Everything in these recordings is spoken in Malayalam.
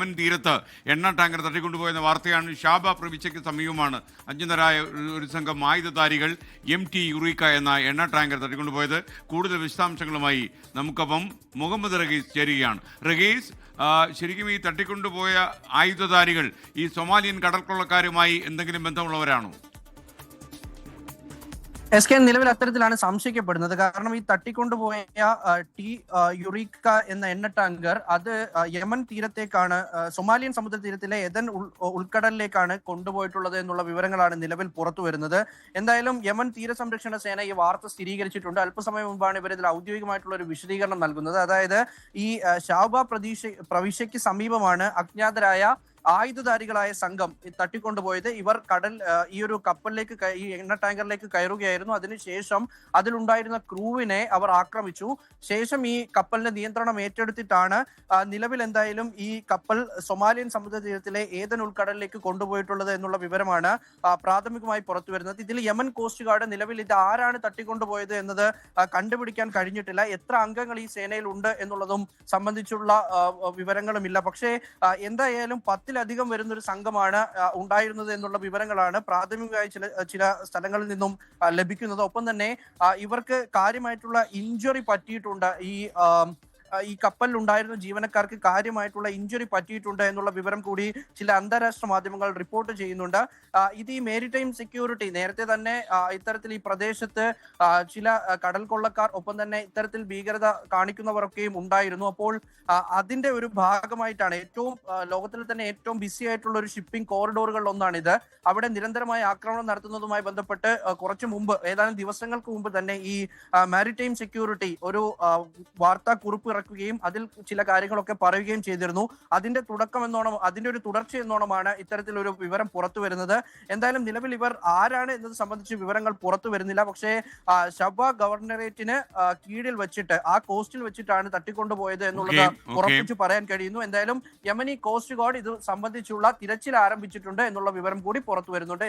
യമൻ തീരത്ത് എണ്ണ ടാങ്കർ തട്ടിക്കൊണ്ടുപോയെന്ന വാർത്തയാണ്. ഷാബ പ്രവിശ്യയ്ക്ക് സമീപമാണ് അജ്ഞതരായ ഒരു സംഘം ആയുധധാരികൾ MT യുറീക്ക എന്ന എണ്ണ ടാങ്കർ തട്ടിക്കൊണ്ടുപോയത്. കൂടുതൽ വിശദാംശങ്ങളുമായി നമുക്കൊപ്പം മുഹമ്മദ് റഗീസ് ചേരുകയാണ്. റഗീസ്, ശരിക്കും ഈ തട്ടിക്കൊണ്ടുപോയ ആയുധധാരികൾ ഈ സൊമാലിയൻ കടൽക്കൊള്ളക്കാരുമായി എന്തെങ്കിലും ബന്ധമുള്ളവരാണോ? SK നിലവിൽ അത്തരത്തിലാണ് സംശയിക്കപ്പെടുന്നത്. കാരണം ഈ തട്ടിക്കൊണ്ടുപോയ യുറീക്ക എന്ന എണ്ണ ടാങ്കർ അത് യമൻ തീരത്തേക്കാണ്, സൊമാലിയൻ സമുദ്ര തീരത്തിലെ ഏദൻ ഉൾക്കടലിലേക്കാണ് കൊണ്ടുപോയിട്ടുള്ളത് എന്നുള്ള വിവരങ്ങളാണ് നിലവിൽ പുറത്തു വരുന്നത്. എന്തായാലും യമൻ തീരസംരക്ഷണ സേന ഈ വാർത്ത സ്ഥിരീകരിച്ചിട്ടുണ്ട്. അല്പസമയം മുമ്പാണ് ഇവർ ഇതിൽ ഔദ്യോഗികമായിട്ടുള്ള ഒരു വിശദീകരണം നൽകുന്നത്. അതായത് ഈ ഷാബ പ്രവിശ്യയ്ക്ക് സമീപമാണ് അജ്ഞാതരായ ആയുധധാരികളായ സംഘം തട്ടിക്കൊണ്ടുപോയത്. ഇവർ ഈ ഒരു കപ്പലിലേക്ക്, ഈ എണ്ണ ടാങ്കറിലേക്ക് കയറുകയായിരുന്നു. അതിനുശേഷം അതിലുണ്ടായിരുന്ന ക്രൂവിനെ അവർ ആക്രമിച്ചു. ശേഷം ഈ കപ്പലിന്റെ നിയന്ത്രണം ഏറ്റെടുത്തിട്ടാണ് നിലവിൽ എന്തായാലും ഈ കപ്പൽ സൊമാലിയൻ സമുദ്ര തീരത്തിലെ ഏദൻ ഉൾക്കടലിലേക്ക് കൊണ്ടുപോയിട്ടുള്ളത് എന്നുള്ള വിവരമാണ് പ്രാഥമികമായി പുറത്തു വരുന്നത്. ഇതിൽ യമൻ കോസ്റ്റ് ഗാർഡ് നിലവിൽ ഇത് ആരാണ് തട്ടിക്കൊണ്ടുപോയത് എന്നത് കണ്ടുപിടിക്കാൻ കഴിഞ്ഞിട്ടില്ല. എത്ര അംഗങ്ങൾ ഈ സേനയിൽ ഉണ്ട് എന്നുള്ളതും സംബന്ധിച്ചുള്ള വിവരങ്ങളുമില്ല. പക്ഷേ എന്തായാലും 10-ലധികം വരുന്നൊരു സംഘമാണ് ഉണ്ടായിരുന്നത് എന്നുള്ള വിവരങ്ങളാണ് പ്രാഥമികമായി ചില സ്ഥലങ്ങളിൽ നിന്നും ലഭിക്കുന്നത്. ഒപ്പം തന്നെ ഇവർക്ക് കാര്യമായിട്ടുള്ള ഇഞ്ചുറി പറ്റിയിട്ടുണ്ട്. ഈ കപ്പലിൽ ഉണ്ടായിരുന്ന ജീവനക്കാർക്ക് കാര്യമായിട്ടുള്ള ഇഞ്ചുറി പറ്റിയിട്ടുണ്ട് എന്നുള്ള വിവരം കൂടി ചില അന്താരാഷ്ട്ര മാധ്യമങ്ങൾ റിപ്പോർട്ട് ചെയ്യുന്നുണ്ട്. ഇത് ഈ മേരിടൈം സെക്യൂരിറ്റി നേരത്തെ തന്നെ ഇത്തരത്തിൽ ഈ പ്രദേശത്ത് ചില കടൽ കൊള്ളക്കാർ, ഒപ്പം തന്നെ ഇത്തരത്തിൽ ഭീകരത കാണിക്കുന്നവരൊക്കെയും ഉണ്ടായിരുന്നു. അപ്പോൾ അതിന്റെ ഒരു ഭാഗമായിട്ടാണ് ലോകത്തിൽ തന്നെ ഏറ്റവും ബിസി ആയിട്ടുള്ള ഒരു ഷിപ്പിംഗ് കോറിഡോറുകളിൽ ഒന്നാണിത്. അവിടെ നിരന്തരമായ ആക്രമണം നടത്തുന്നതുമായി ബന്ധപ്പെട്ട് കുറച്ചു മുമ്പ്, ഏതാനും ദിവസങ്ങൾക്ക് മുമ്പ് തന്നെ ഈ മാരിടൈം സെക്യൂരിറ്റി ഒരു വാർത്താ കുറിപ്പ് ഇറക്കുകയും അതിൽ ചില കാര്യങ്ങളൊക്കെ പറയുകയും ചെയ്തിരുന്നു. അതിന്റെ ഒരു തുടർച്ച എന്നോണമാണ് ഇത്തരത്തിലൊരു വിവരം പുറത്തു വരുന്നത്. എന്തായാലും നിലവിൽ ഇവർ ആരാണ് എന്നത് സംബന്ധിച്ച് വിവരങ്ങൾ പുറത്തു വരുന്നില്ല. പക്ഷേ ഷബ ഗവർണറേറ്റിന് കീഴിൽ വെച്ചിട്ട്, ആ കോസ്റ്റിൽ വെച്ചിട്ടാണ് തട്ടിക്കൊണ്ടുപോയത് എന്നുള്ളത് ഉറപ്പിച്ചു പറയാൻ കഴിയുന്നു. എന്തായാലും യമനി കോസ്റ്റ് ഗാർഡ് ഇത് സംബന്ധിച്ചുള്ള തിരച്ചിൽ ആരംഭിച്ചിട്ടുണ്ട് എന്നുള്ള വിവരം കൂടി പുറത്തു വരുന്നുണ്ട്.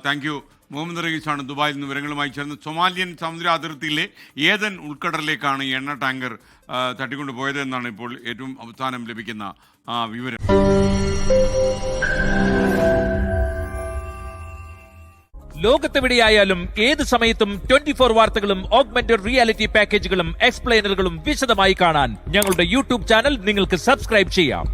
Thank you. മുഹമ്മദ് റഗീസാണ് ദുബായിൽ നിന്ന് വിവരങ്ങളുമായി ചേർന്ന്. സൊമാലിയൻ സമുദ്ര അതിർത്തിയിലെ ഏദൻ ഉൾക്കടലിലേക്കാണ് ഈ എണ്ണ ടാങ്കർ തട്ടിക്കൊണ്ടുപോയത് എന്നാണ് ഇപ്പോൾ ഏറ്റവും അവസാനം ലഭിക്കുന്ന വിവരം. ലോകത്തെവിടെയായാലും ഏത് സമയത്തും 24 വാർത്തകളും ഓഗ്മെന്റഡ് റിയാലിറ്റി പാക്കേജുകളും എക്സ്പ്ലെയിനറുകളും വിശദമായി കാണാൻ ഞങ്ങളുടെ YouTube ചാനൽ നിങ്ങൾക്ക് സബ്സ്ക്രൈബ് ചെയ്യാം.